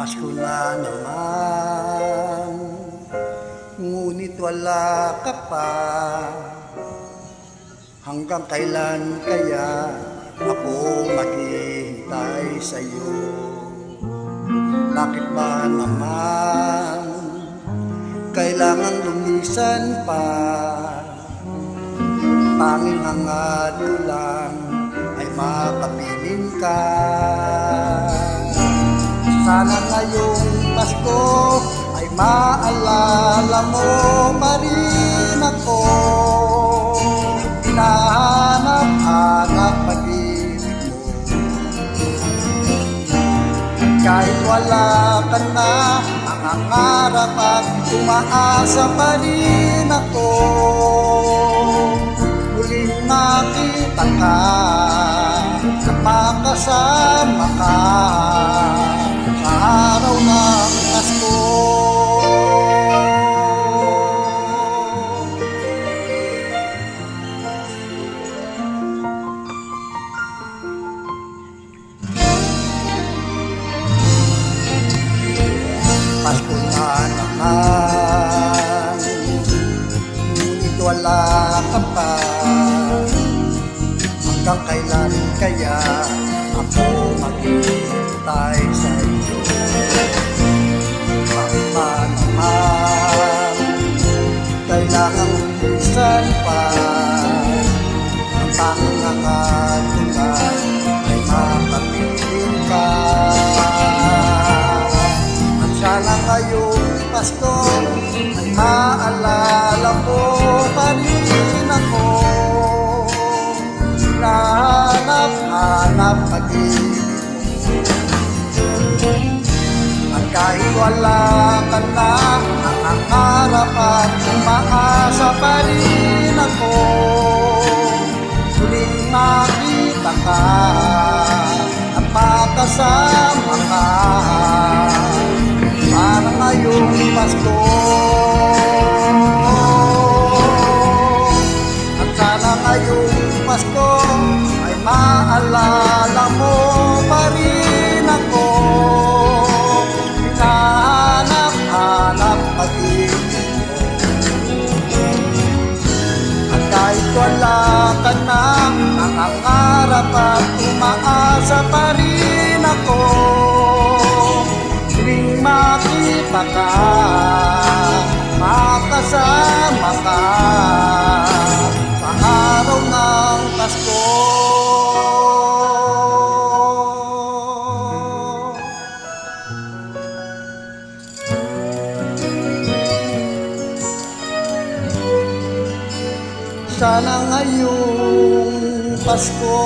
Pasko na naman, ngunit wala ka pa. Hanggang kailan kaya ako maghihintay sa'yo? Bakit ba naman kailangan lumisan pa? Tanging hangad ko lang ay makapiling ka. Sana ngayong Pasko ay maalala mo pa rin ako. Hinahanap-hanap pag-ibig mo. Kahit wala ka na, nangangarap at umaasa pa rin ako. Muling makita ka at makasama ka sa araw ng Pasko. Pasko na naman, ngunit wala ka pa. Hanggang kailan kaya ako maghihintay sa iyo? Bakit ba naman kailangang lumisan pa? Ang pangangalan ay makapiling ka. At sana ngayong Pasko ay maalala mo pa rin ako. Hinahanap-hanap pag-ibig mo. At kahit wala ka na, nangangarap at umaasa pa rin ako. Muling makita ka at makasama ka. Para ngayong Pasko at sana ngayong Pasko ay maalala mo pa rin ako. Hinahanap-hanap pag-ibig mo. At kahit wala ka na, nangangarap at umaasa pa rin ako. Muling makita ka, makasama ka sa araw ng Pasko. Sana ngayong Pasko